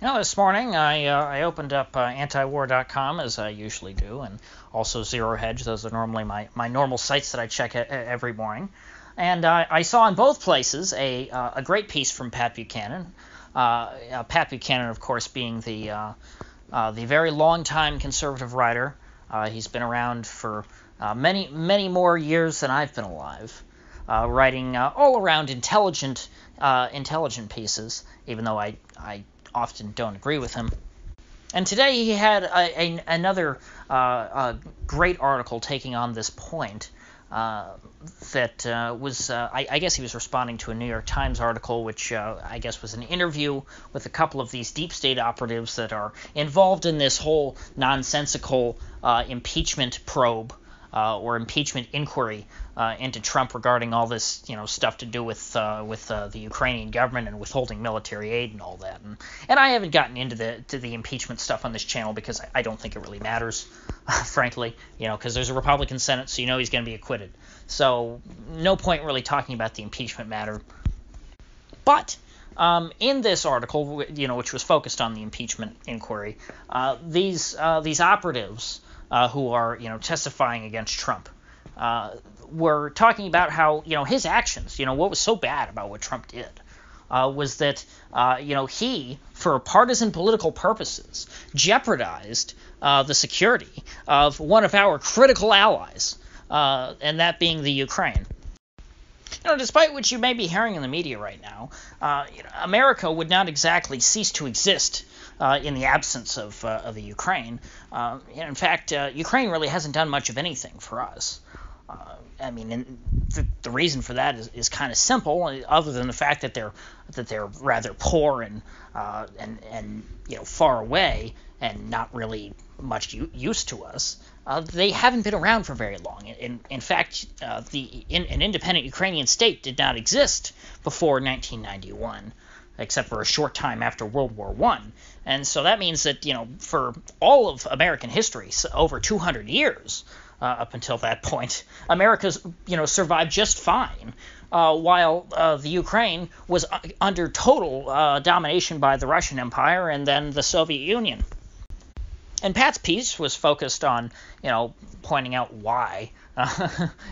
This morning I opened up antiwar.com as I usually do, and also Zero Hedge. Those are normally my normal sites that I check every morning. And I saw in both places a great piece from Pat Buchanan. Pat Buchanan, of course, being the very long-time conservative writer. He's been around for many more years than I've been alive, writing all around intelligent pieces, even though I often don't agree with him. And today he had another great article taking on this point that was, I guess he was responding to a New York Times article, which I guess was an interview with a couple of these deep state operatives that are involved in this whole nonsensical impeachment probe or impeachment inquiry into Trump regarding all this, stuff to do with the Ukrainian government and withholding military aid and all that. And I haven't gotten into the impeachment stuff on this channel because I don't think it really matters, frankly, because there's a Republican Senate, so he's going to be acquitted. So no point really talking about the impeachment matter. But in this article, which was focused on the impeachment inquiry, these operatives who are testifying against Trump were talking about how his actions, what was so bad about what Trump did was that he, for partisan political purposes, jeopardized the security of one of our critical allies, and that being the Ukraine. Despite what you may be hearing in the media right now, America would not exactly cease to exist in the absence of the Ukraine. In fact, Ukraine really hasn't done much of anything for us. The reason for that is kind of simple, other than the fact that they're rather poor and far away and not really much use to us. They haven't been around for very long. In fact, an independent Ukrainian state did not exist before 1991, except for a short time after World War I. And so that means that, for all of American history, so over 200 years up until that point, America's, survived just fine, while the Ukraine was under total domination by the Russian Empire and then the Soviet Union. And Pat's piece was focused on, pointing out why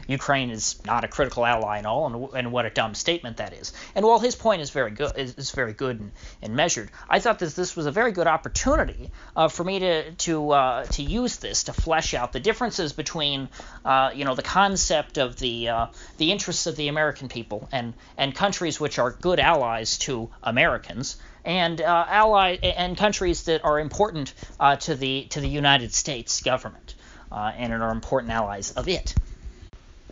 Ukraine is not a critical ally and all, and what a dumb statement that is. And while his point is very good and measured, I thought that this was a very good opportunity for me to use this to flesh out the differences between the concept of the interests of the American people and countries which are good allies to Americans, and countries that are important to the United States government and are important allies of it.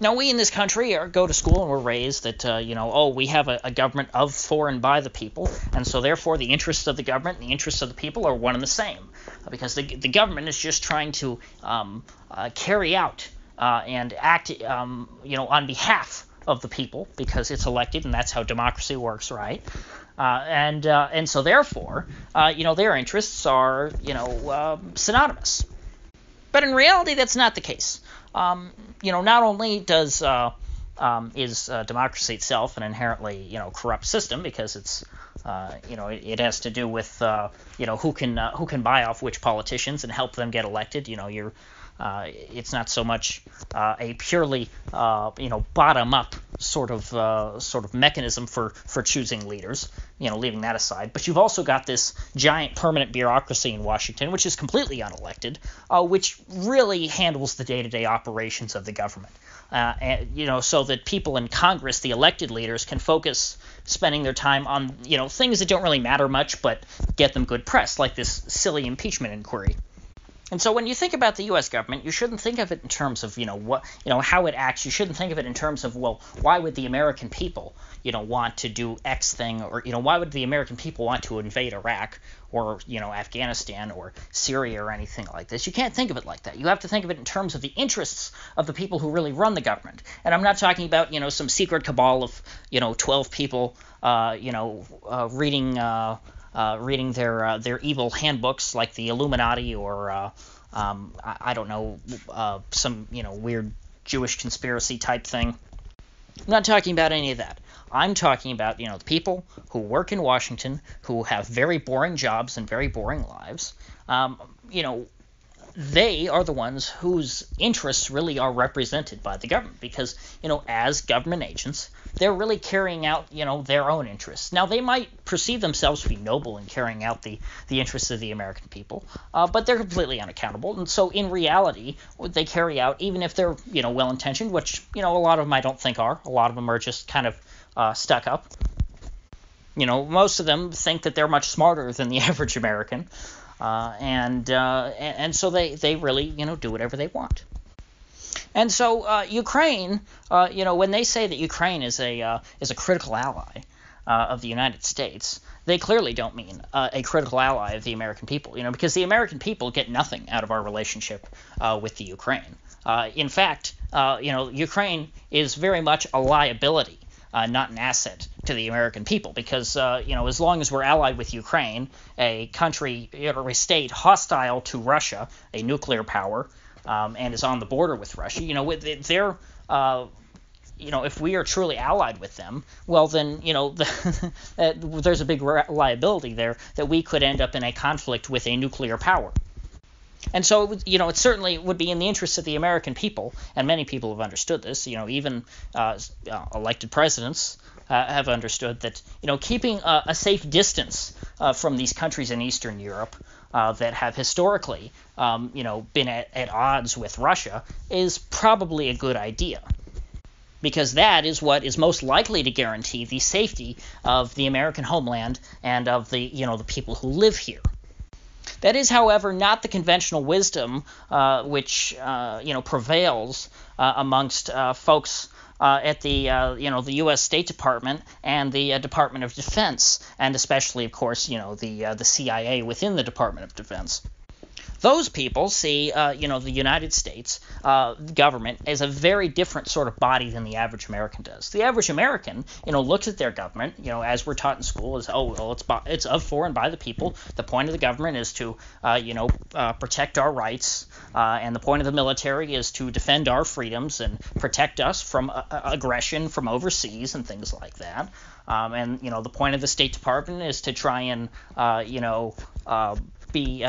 Now, we in this country go to school and we're raised that we have a government of, for, and by the people, and so therefore the interests of the government and the interests of the people are one and the same, because the government is just trying to carry out and act on behalf of the people, because it's elected, and that's how democracy works, right? And so therefore, their interests are, synonymous. But in reality, that's not the case. Not only is democracy itself an inherently, corrupt system, because it's, it has to do with, who can buy off which politicians and help them get elected. It's not so much a purely bottom-up sort of mechanism for choosing leaders, leaving that aside. But you've also got this giant permanent bureaucracy in Washington, which is completely unelected, which really handles the day-to-day operations of the government. So that people in Congress, the elected leaders, can focus spending their time on things that don't really matter much but get them good press, like this silly impeachment inquiry. And so when you think about the U.S. government, you shouldn't think of it in terms of, how it acts. You shouldn't think of it in terms of, well, why would the American people, want to do X thing, or, why would the American people want to invade Iraq or, Afghanistan or Syria or anything like this. You can't think of it like that. You have to think of it in terms of the interests of the people who really run the government. And I'm not talking about, some secret cabal of, 12 people, reading their evil handbooks like the Illuminati or I don't know, some weird Jewish conspiracy type thing. I'm not talking about any of that. I'm talking about, the people who work in Washington, who have very boring jobs and very boring lives. You know, they are the ones whose interests really are represented by the government because, as government agents, they're really carrying out, their own interests. Now, they might perceive themselves to be noble in carrying out the interests of the American people, but they're completely unaccountable. And so, in reality, what they carry out, even if they're, well-intentioned, which, a lot of them I don't think are. A lot of them are just kind of stuck up. Most of them think that they're much smarter than the average American. And so they really, do whatever they want. And so Ukraine, when they say that Ukraine is a critical ally of the United States, they clearly don't mean a critical ally of the American people, because the American people get nothing out of our relationship with the Ukraine. In fact, Ukraine is very much a liability, not an asset to the American people, because as long as we're allied with Ukraine, a country or a state hostile to Russia, a nuclear power, and is on the border with Russia, they're if we are truly allied with them, well then there's a big liability there that we could end up in a conflict with a nuclear power. And so, it certainly would be in the interests of the American people, and many people have understood this. Even elected presidents have understood that, keeping a safe distance from these countries in Eastern Europe that have historically, been at odds with Russia is probably a good idea. Because that is what is most likely to guarantee the safety of the American homeland and of the, the people who live here. That is, however, not the conventional wisdom which prevails amongst folks at the the U.S. State Department and the Department of Defense, and especially, of course, the CIA within the Department of Defense. Those people see, the United States government as a very different sort of body than the average American does. The average American, looks at their government, as we're taught in school, as it's of, for, and by the people. The point of the government is to, protect our rights, and the point of the military is to defend our freedoms and protect us from aggression from overseas and things like that. And the point of the State Department is to try and, be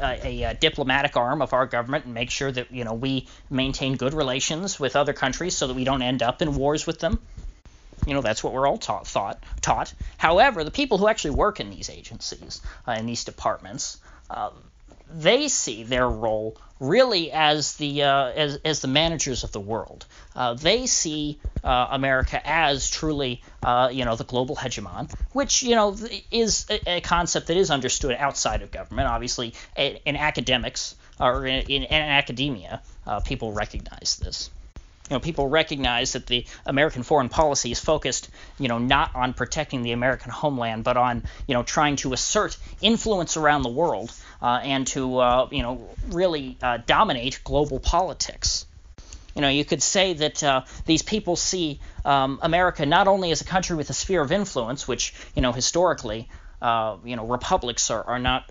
a diplomatic arm of our government and make sure that we maintain good relations with other countries so that we don't end up in wars with them. That's what we're all taught. However, the people who actually work in these agencies, in these departments, they see their role really as the managers of the world. They see America as truly, the global hegemon, which, is a concept that is understood outside of government. Obviously, in academics or in academia, people recognize this. People recognize that the American foreign policy is focused, not on protecting the American homeland, but on, trying to assert influence around the world and to, really dominate global politics. You could say that these people see America not only as a country with a sphere of influence, which, historically, republics are not,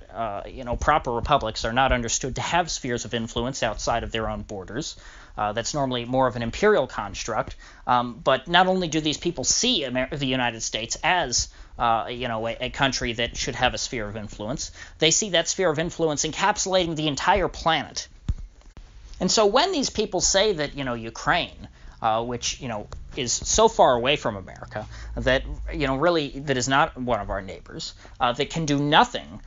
proper republics are not understood to have spheres of influence outside of their own borders. That's normally more of an imperial construct. But not only do these people see the United States as, a country that should have a sphere of influence, they see that sphere of influence encapsulating the entire planet. And so when these people say that, Ukraine, which, is so far away from America that, really that is not one of our neighbors, that can do nothing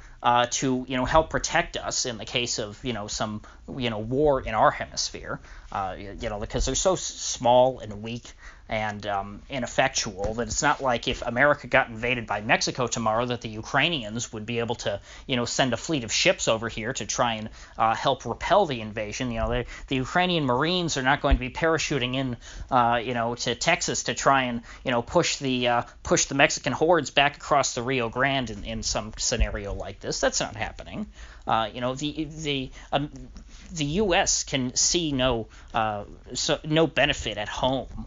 to, help protect us in the case of, some, war in our hemisphere, because they're so small and weak and ineffectual that it's not like if America got invaded by Mexico tomorrow that the Ukrainians would be able to, send a fleet of ships over here to try and help repel the invasion. The Ukrainian Marines are not going to be parachuting in, to Texas to try and, push the Mexican hordes back across the Rio Grande in some scenario like this. That's not happening. The U.S. can see no benefit at home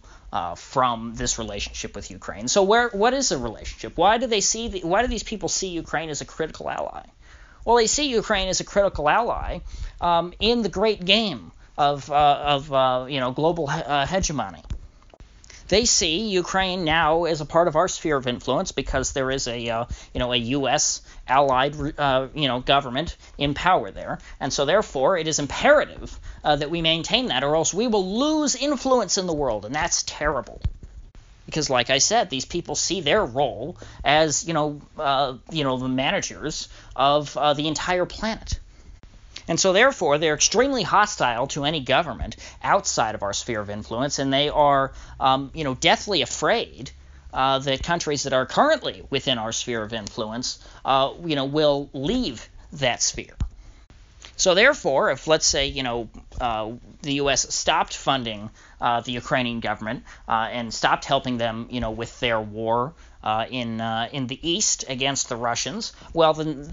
from this relationship with Ukraine. So what is the relationship? Why do these people see Ukraine as a critical ally? Well, they see Ukraine as a critical ally in the great game of global hegemony. They see Ukraine now as a part of our sphere of influence because there is a U.S. allied government in power there, and so therefore it is imperative that we maintain that, or else we will lose influence in the world, and that's terrible. Because, like I said, these people see their role as the managers of the entire planet. And so, therefore, they're extremely hostile to any government outside of our sphere of influence, and they are, deathly afraid that countries that are currently within our sphere of influence, will leave that sphere. So, therefore, if, let's say, the U.S. stopped funding the Ukrainian government and stopped helping them, with their war in the east against the Russians, well, then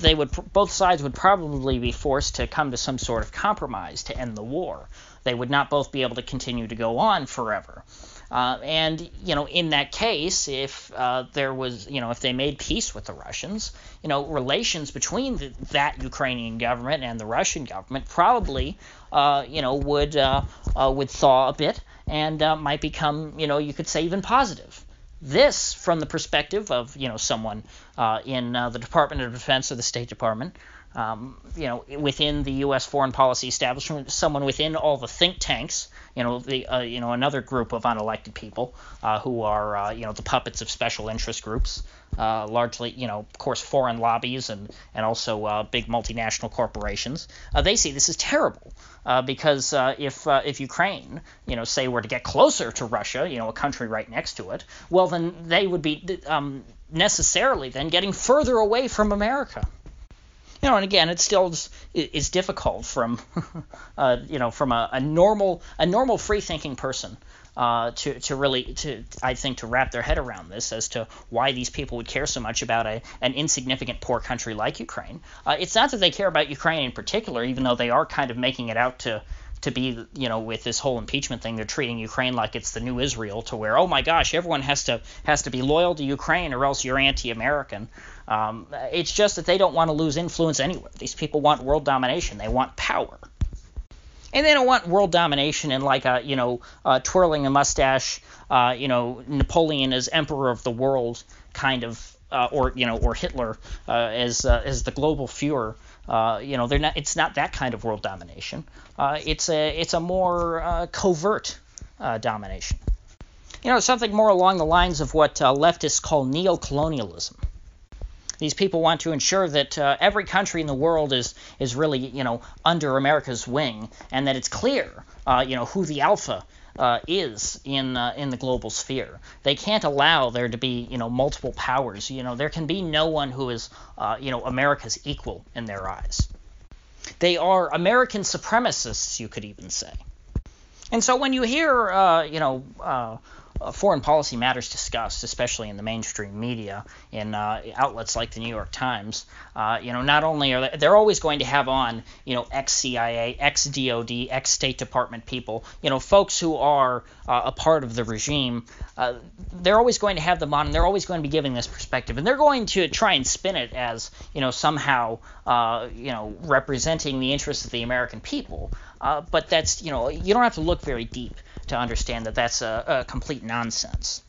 both sides would probably be forced to come to some sort of compromise to end the war. They would not both be able to continue to go on forever. And in that case, if there was, if they made peace with the Russians, relations between that Ukrainian government and the Russian government probably, would thaw a bit and might become, you could say even positive. This, from the perspective of, someone in the Department of Defense or the State Department, within the U.S. foreign policy establishment, someone within all the think tanks, another group of unelected people who are, the puppets of special interest groups, largely, of course, foreign lobbies and also big multinational corporations. They see this as terrible because if Ukraine, say, were to get closer to Russia, a country right next to it, well, then they would be necessarily then getting further away from America. And again, it still is difficult from, from a normal free-thinking person to wrap their head around this as to why these people would care so much about an insignificant poor country like Ukraine. It's not that they care about Ukraine in particular, even though they are kind of making it out to be, with this whole impeachment thing, they're treating Ukraine like it's the new Israel, to where, oh my gosh, everyone has to be loyal to Ukraine or else you're anti-American. It's just that they don't want to lose influence anywhere. These people want world domination. They want power. And they don't want world domination in like twirling a mustache, Napoleon as emperor of the world kind of, or Hitler as the global Führer. They're not. It's not that kind of world domination. It's a more covert domination. Something more along the lines of what leftists call neo-colonialism. These people want to ensure that every country in the world is really, under America's wing, and that it's clear, who the alpha is in the global sphere. They can't allow there to be, multiple powers. There can be no one who is, America's equal in their eyes. They are American supremacists, you could even say. And so when you hear, foreign policy matters discussed, especially in the mainstream media, in outlets like the New York Times, not only are they're always going to have on, ex-CIA, ex-DOD, ex-State Department people, folks who are a part of the regime. They're always going to have them on, and they're always going to be giving this perspective, and they're going to try and spin it as, somehow, representing the interests of the American people. But that's, you don't have to look very deep to understand that that's a complete nonsense.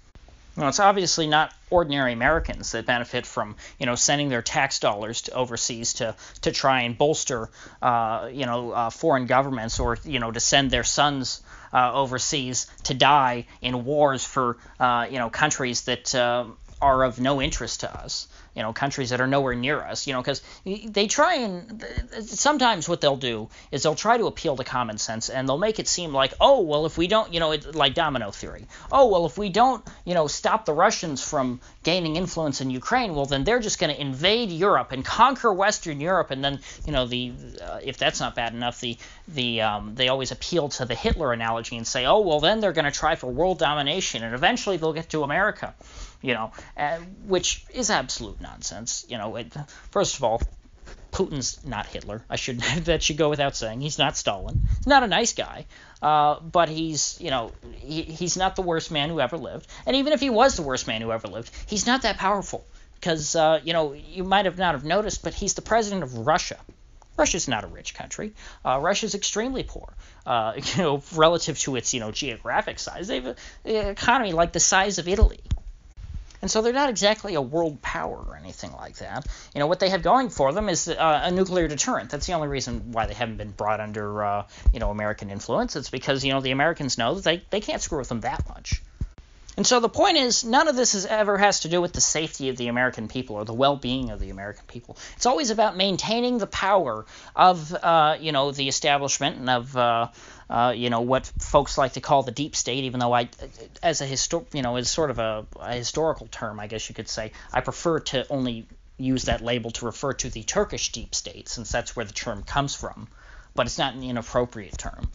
It's obviously not ordinary Americans that benefit from, sending their tax dollars to overseas to try and bolster, foreign governments, or, to send their sons overseas to die in wars for, countries that are of no interest to us. Countries that are nowhere near us, because they try and sometimes what they'll do is they'll try to appeal to common sense, and they'll make it seem like, oh, well, if we don't, like domino theory. Oh, well, if we don't, stop the Russians from gaining influence in Ukraine, well, then they're just going to invade Europe and conquer Western Europe, and then, if that's not bad enough, they always appeal to the Hitler analogy and say, oh, well, then they're going to try for world domination, and eventually they'll get to America. Which is absolute nonsense. First of all, Putin's not Hitler. That should go without saying. He's not Stalin. He's not a nice guy, but he's not the worst man who ever lived. And even if he was the worst man who ever lived, he's not that powerful because you might have not have noticed, but he's the president of Russia. Russia's not a rich country. Russia's extremely poor, relative to its, geographic size. They have an economy like the size of Italy. And so they're not exactly a world power or anything like that. What they have going for them is a nuclear deterrent. That's the only reason why they haven't been brought under, American influence. It's because, the Americans know that they can't screw with them that much. And so the point is, none of this ever has to do with the safety of the American people or the well-being of the American people. It's always about maintaining the power of, the establishment and of, what folks like to call the deep state. Even though as sort of a historical term, I guess you could say, I prefer to only use that label to refer to the Turkish deep state, since that's where the term comes from. But it's not an inappropriate term.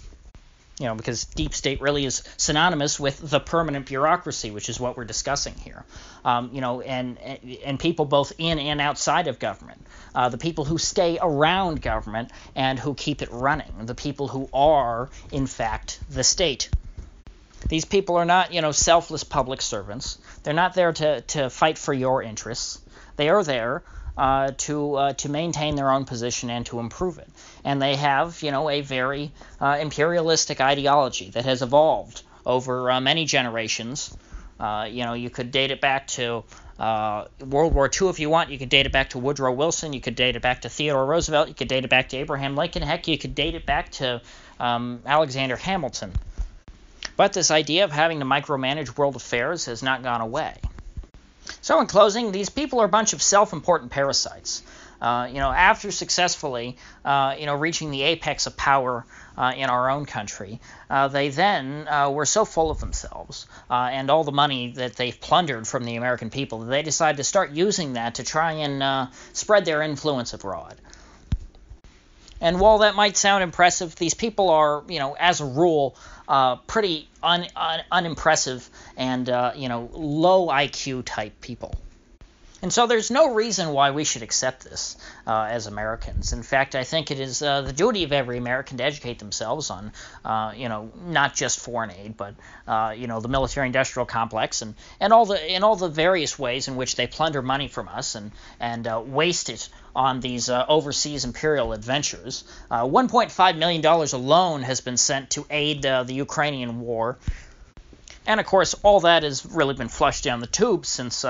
Because deep state really is synonymous with the permanent bureaucracy, which is what we're discussing here. And people both in and outside of government, the people who stay around government and who keep it running, the people who are, in fact, the state. These people are not, selfless public servants. They're not there to fight for your interests. They are there to maintain their own position and to improve it. And they have, a very imperialistic ideology that has evolved over many generations. You could date it back to World War II if you want. You could date it back to Woodrow Wilson. You could date it back to Theodore Roosevelt. You could date it back to Abraham Lincoln. Heck, you could date it back to Alexander Hamilton. But this idea of having to micromanage world affairs has not gone away. So in closing, these people are a bunch of self-important parasites. After successfully, reaching the apex of power in our own country, they then were so full of themselves and all the money that they've plundered from the American people that they decided to start using that to try and spread their influence abroad. And while that might sound impressive, these people are, as a rule, pretty unimpressive and, low IQ type people. And so there's no reason why we should accept this as Americans. In fact, I think it is the duty of every American to educate themselves on, not just foreign aid, but, the military-industrial complex and all the various ways in which they plunder money from us and waste it on these overseas imperial adventures. $1.5 million alone has been sent to aid the Ukrainian war. And, of course, all that has really been flushed down the tube since,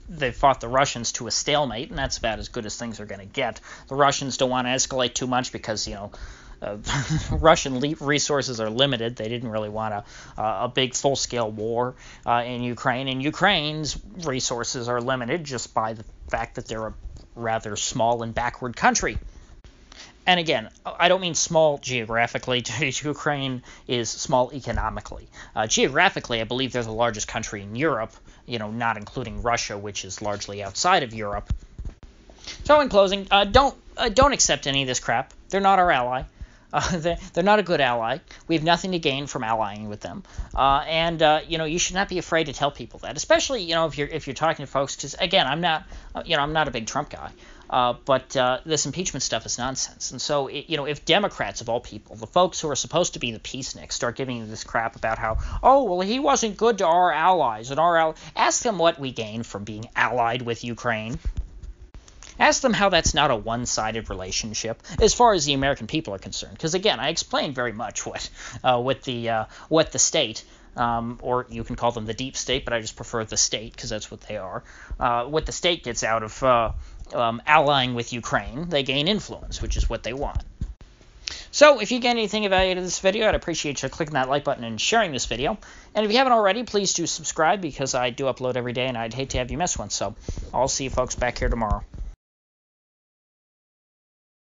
they fought the Russians to a stalemate, and that's about as good as things are going to get. The Russians don't want to escalate too much because, Russian resources are limited. They didn't really want a big full-scale war in Ukraine, and Ukraine's resources are limited just by the fact that they're a rather small and backward country. And again, I don't mean small geographically. Ukraine is small economically. Geographically, I believe they're the largest country in Europe, not including Russia, which is largely outside of Europe. So in closing, don't accept any of this crap. They're not our ally. They're not a good ally. We have nothing to gain from allying with them. And you should not be afraid to tell people that, especially, if you're talking to folks, because, again, I'm not a big Trump guy. But this impeachment stuff is nonsense. And so, if Democrats, of all people, the folks who are supposed to be the peaceniks, start giving you this crap about how, he wasn't good to our allies, ask them what we gain from being allied with Ukraine. Ask them how that's not a one-sided relationship as far as the American people are concerned. Because, again, I explained very much what the state, or you can call them the deep state, but I just prefer the state because that's what they are, what the state gets out of allying with Ukraine. They gain influence, which is what they want. So if you get anything of value out of this video, I'd appreciate you clicking that like button and sharing this video. And if you haven't already, please do subscribe because I do upload every day and I'd hate to have you miss one. So I'll see you folks back here tomorrow.